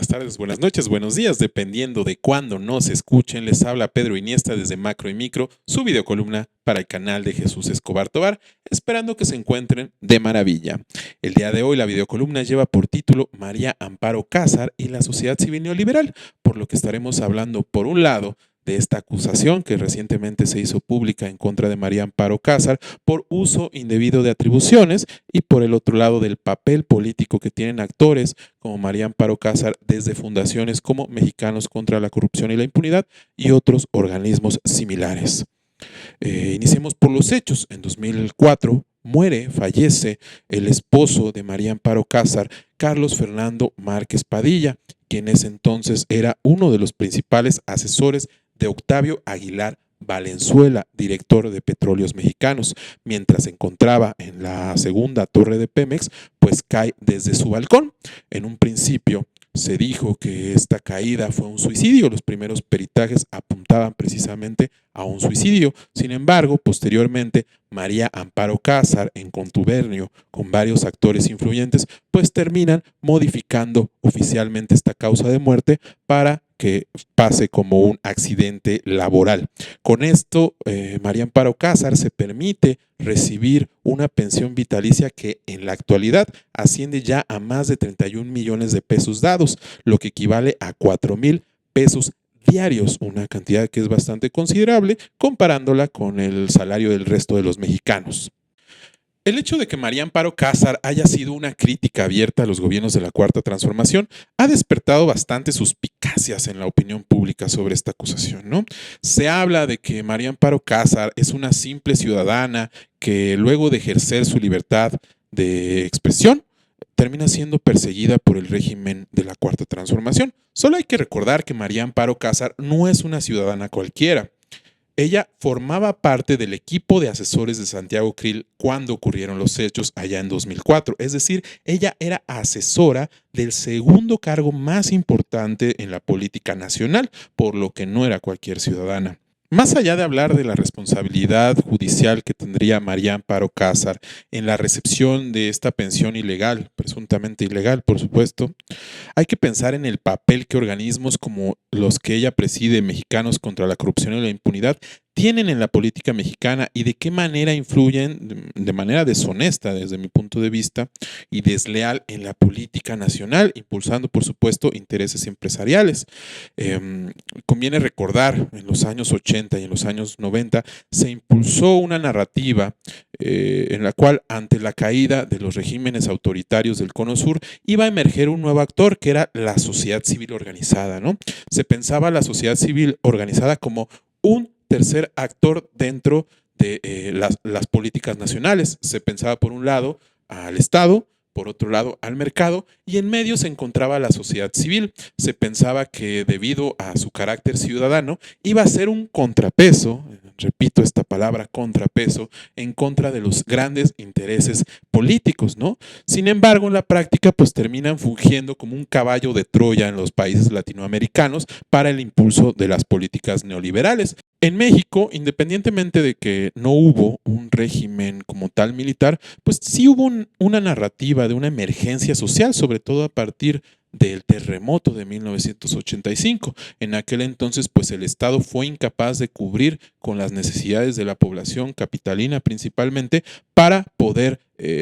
tardes, buenas noches, buenos días, dependiendo de cuándo nos escuchen. Les habla Pedro Iniesta desde Macro y Micro, su videocolumna para el canal de Jesús Escobar Tobar, esperando que se encuentren de maravilla. El día de hoy la videocolumna lleva por título María Amparo Casar y la sociedad civil neoliberal, por lo que estaremos hablando por un lado de esta acusación que recientemente se hizo pública en contra de María Amparo Casar por uso indebido de atribuciones y por el otro lado del papel político que tienen actores como María Amparo Casar desde fundaciones como Mexicanos contra la Corrupción y la Impunidad y otros organismos similares. Iniciemos por los hechos. En 2004 fallece el esposo de María Amparo Casar, Carlos Fernando Márquez Padilla, quien en ese entonces era uno de los principales asesores de Octavio Aguilar Valenzuela, director de Petróleos Mexicanos. Mientras se encontraba en la segunda torre de Pemex, pues cae desde su balcón. En un principio se dijo que esta caída fue un suicidio. Los primeros peritajes apuntaban precisamente a un suicidio. Sin embargo, posteriormente, María Amparo Casar, en contubernio con varios actores influyentes, pues terminan modificando oficialmente esta causa de muerte para que pase como un accidente laboral. Con esto, María Amparo Casar se permite recibir una pensión vitalicia que en la actualidad asciende ya a más de 31 millones de pesos dados, lo que equivale a 4,000 pesos diarios, una cantidad que es bastante considerable comparándola con el salario del resto de los mexicanos. El hecho de que María Amparo Casar haya sido una crítica abierta a los gobiernos de la Cuarta Transformación ha despertado bastantes suspicacias en la opinión pública sobre esta acusación, ¿no? Se habla de que María Amparo Casar es una simple ciudadana que luego de ejercer su libertad de expresión termina siendo perseguida por el régimen de la Cuarta Transformación. Solo hay que recordar que María Amparo Casar no es una ciudadana cualquiera. Ella formaba parte del equipo de asesores de Santiago Krill cuando ocurrieron los hechos allá en 2004. Es decir, ella era asesora del segundo cargo más importante en la política nacional, por lo que no era cualquier ciudadana. Más allá de hablar de la responsabilidad judicial que tendría María Amparo Casar en la recepción de esta pensión ilegal, presuntamente ilegal, por supuesto, hay que pensar en el papel que organismos como los que ella preside, Mexicanos contra la Corrupción y la Impunidad, tienen en la política mexicana y de qué manera influyen de manera deshonesta desde mi punto de vista y desleal en la política nacional, impulsando por supuesto intereses empresariales. Conviene recordar, en los años 80 y en los años 90 se impulsó una narrativa en la cual ante la caída de los regímenes autoritarios del Cono Sur iba a emerger un nuevo actor que era la sociedad civil organizada, ¿no? Se pensaba la sociedad civil organizada como un tercer actor dentro de las políticas nacionales. Se pensaba por un lado al Estado, por otro lado al mercado y en medio se encontraba la sociedad civil. Se pensaba que debido a su carácter ciudadano iba a ser un contrapeso, repito esta palabra, contrapeso, en contra de los grandes intereses políticos, ¿no? Sin embargo, en la práctica, pues terminan fungiendo como un caballo de Troya en los países latinoamericanos para el impulso de las políticas neoliberales. En México, independientemente de que no hubo un régimen como tal militar, pues sí hubo una narrativa de una emergencia social, sobre todo a partir del terremoto de 1985. En aquel entonces, pues el Estado fue incapaz de cubrir con las necesidades de la población capitalina principalmente para poder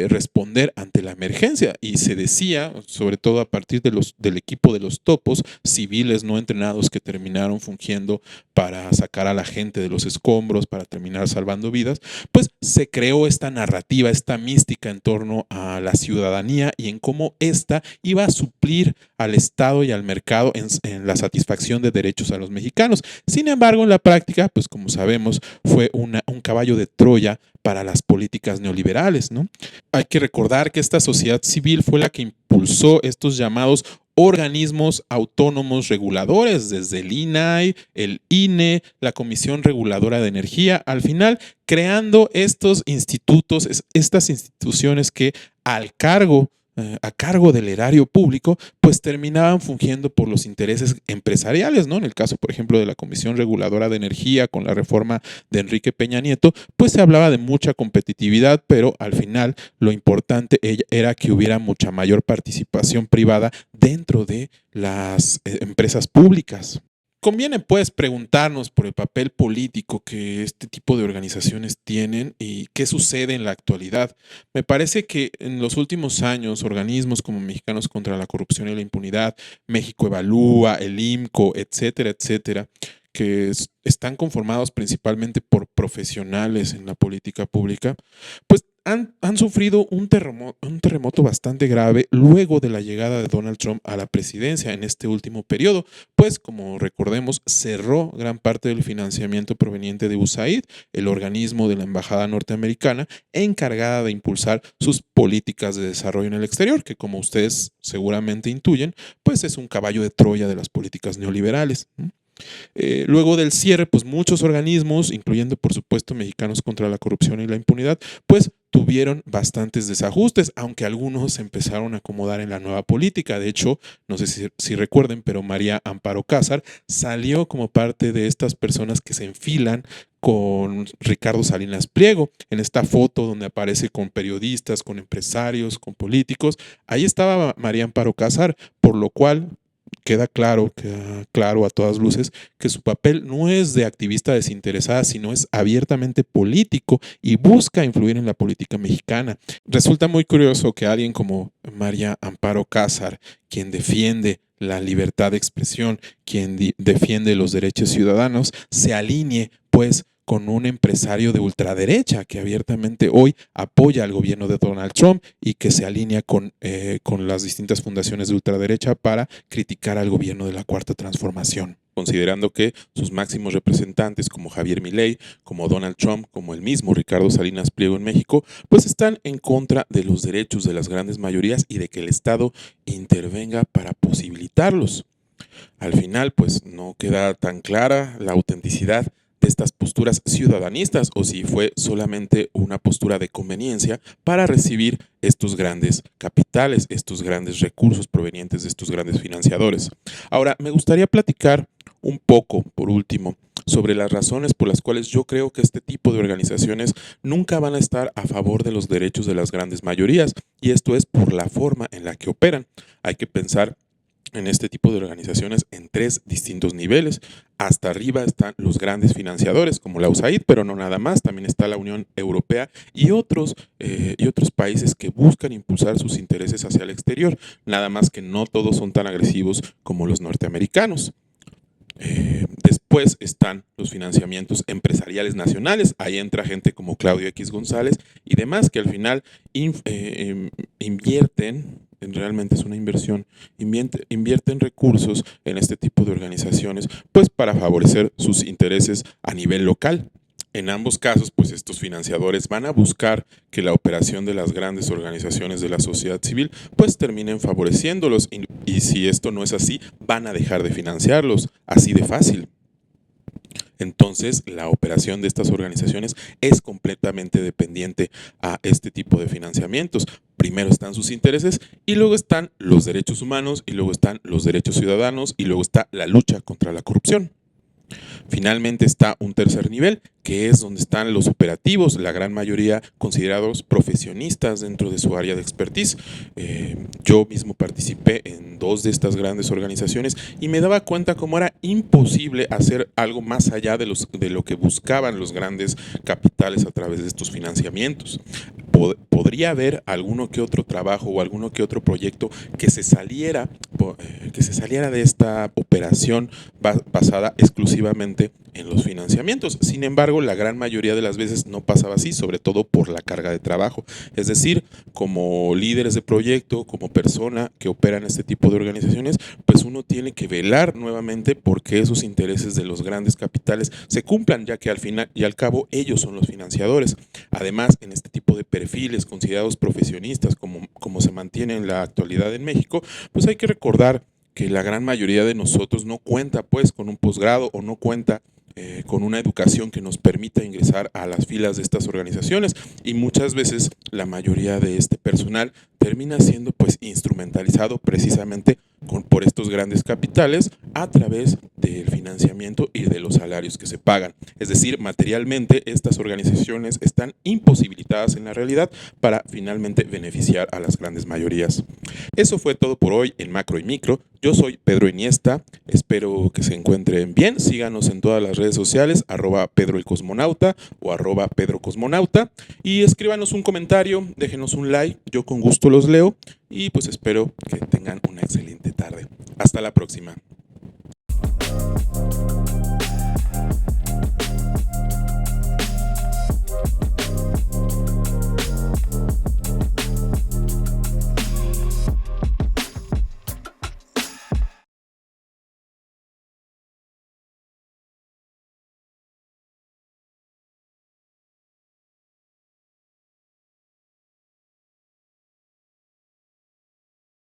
responder ante la emergencia. Y se decía, sobre todo a partir del equipo de los topos, civiles no entrenados que terminaron fungiendo para sacar a la gente de los escombros, para terminar salvando vidas, pues se creó esta narrativa, esta mística en torno a la ciudadanía y en cómo ésta iba a suplir al Estado y al mercado en la satisfacción de derechos a los mexicanos. Sin embargo, en la práctica, pues como sabemos, fue un caballo de Troya para las políticas neoliberales, ¿no? Hay que recordar que esta sociedad civil fue la que impulsó estos llamados organismos autónomos reguladores, desde el INAI, el INE, la Comisión Reguladora de Energía, al final creando estos institutos, estas instituciones que al cargo a cargo del erario público, pues terminaban fungiendo por los intereses empresariales, ¿no? En el caso, por ejemplo, de la Comisión Reguladora de Energía con la reforma de Enrique Peña Nieto, pues se hablaba de mucha competitividad, pero al final lo importante era que hubiera mucha mayor participación privada dentro de las empresas públicas. Conviene pues preguntarnos por el papel político que este tipo de organizaciones tienen y qué sucede en la actualidad. Me parece que en los últimos años organismos como Mexicanos contra la Corrupción y la Impunidad, México Evalúa, el IMCO, etcétera, etcétera, que están conformados principalmente por profesionales en la política pública, pues han sufrido un terremoto bastante grave luego de la llegada de Donald Trump a la presidencia en este último periodo, pues como recordemos cerró gran parte del financiamiento proveniente de USAID, el organismo de la Embajada norteamericana encargada de impulsar sus políticas de desarrollo en el exterior, que como ustedes seguramente intuyen, pues es un caballo de Troya de las políticas neoliberales. Luego del cierre, pues muchos organismos, incluyendo por supuesto Mexicanos contra la Corrupción y la Impunidad, pues tuvieron bastantes desajustes, aunque algunos se empezaron a acomodar en la nueva política. De hecho, no sé si recuerden, pero María Amparo Cásar salió como parte de estas personas que se enfilan con Ricardo Salinas Pliego, en esta foto donde aparece con periodistas, con empresarios, con políticos. Ahí estaba María Amparo Cásar, por lo cual queda claro a todas luces que su papel no es de activista desinteresada, sino es abiertamente político y busca influir en la política mexicana. Resulta muy curioso que alguien como María Amparo Cásar, quien defiende la libertad de expresión, quien defiende los derechos ciudadanos, se alinee pues con un empresario de ultraderecha que abiertamente hoy apoya al gobierno de Donald Trump y que se alinea con las distintas fundaciones de ultraderecha para criticar al gobierno de la Cuarta Transformación, considerando que sus máximos representantes como Javier Milei, como Donald Trump, como el mismo Ricardo Salinas Pliego en México, pues están en contra de los derechos de las grandes mayorías y de que el Estado intervenga para posibilitarlos. Al final, pues no queda tan clara la autenticidad de estas posturas ciudadanistas o si fue solamente una postura de conveniencia para recibir estos grandes capitales, estos grandes recursos provenientes de estos grandes financiadores. Ahora, me gustaría platicar un poco, por último, sobre las razones por las cuales yo creo que este tipo de organizaciones nunca van a estar a favor de los derechos de las grandes mayorías, y esto es por la forma en la que operan. Hay que pensar en este tipo de organizaciones en tres distintos niveles. Hasta arriba están los grandes financiadores como la USAID, pero no nada más, también está la Unión Europea y otros países que buscan impulsar sus intereses hacia el exterior, nada más que no todos son tan agresivos como los norteamericanos. Después están los financiamientos empresariales nacionales, ahí entra gente como Claudio X González y demás que al final invierten, realmente es una inversión, invierten recursos en este tipo de organizaciones pues para favorecer sus intereses a nivel local. En ambos casos, pues estos financiadores van a buscar que la operación de las grandes organizaciones de la sociedad civil pues terminen favoreciéndolos y si esto no es así, van a dejar de financiarlos, así de fácil. Entonces, la operación de estas organizaciones es completamente dependiente a este tipo de financiamientos. Primero están sus intereses y luego están los derechos humanos y luego están los derechos ciudadanos y luego está la lucha contra la corrupción. Finalmente está un tercer nivel, que es donde están los operativos, la gran mayoría considerados profesionistas dentro de su área de expertise. Yo mismo participé en dos de estas grandes organizaciones y me daba cuenta cómo era imposible hacer algo más allá de lo que buscaban los grandes capitales a través de estos financiamientos. Podría haber alguno que otro trabajo o alguno que otro proyecto que se saliera de esta operación basada exclusivamente en los financiamientos. Sin embargo, la gran mayoría de las veces no pasaba así, sobre todo por la carga de trabajo. Es decir, como líderes de proyecto, como persona que opera en este tipo de organizaciones, pues uno tiene que velar nuevamente porque esos intereses de los grandes capitales se cumplan, ya que al final y al cabo ellos son los financiadores. Además, en este tipo de perfiles considerados profesionistas, como se mantiene en la actualidad en México, pues hay que recordar que la gran mayoría de nosotros no cuenta pues con un posgrado o no cuenta con una educación que nos permita ingresar a las filas de estas organizaciones, y muchas veces la mayoría de este personal termina siendo pues instrumentalizado precisamente por estos grandes capitales a través del financiamiento y de los salarios que se pagan. Es decir, materialmente estas organizaciones están imposibilitadas en la realidad para finalmente beneficiar a las grandes mayorías. Eso fue todo por hoy en Macro y Micro. Yo soy Pedro Iniesta, espero que se encuentren bien. Síganos en todas las redes sociales, @Pedro el Cosmonauta o @Pedro Cosmonauta, y escríbanos un comentario, déjenos un like, yo con gusto los leo, y pues espero que tengan una excelente tarde. Hasta la próxima.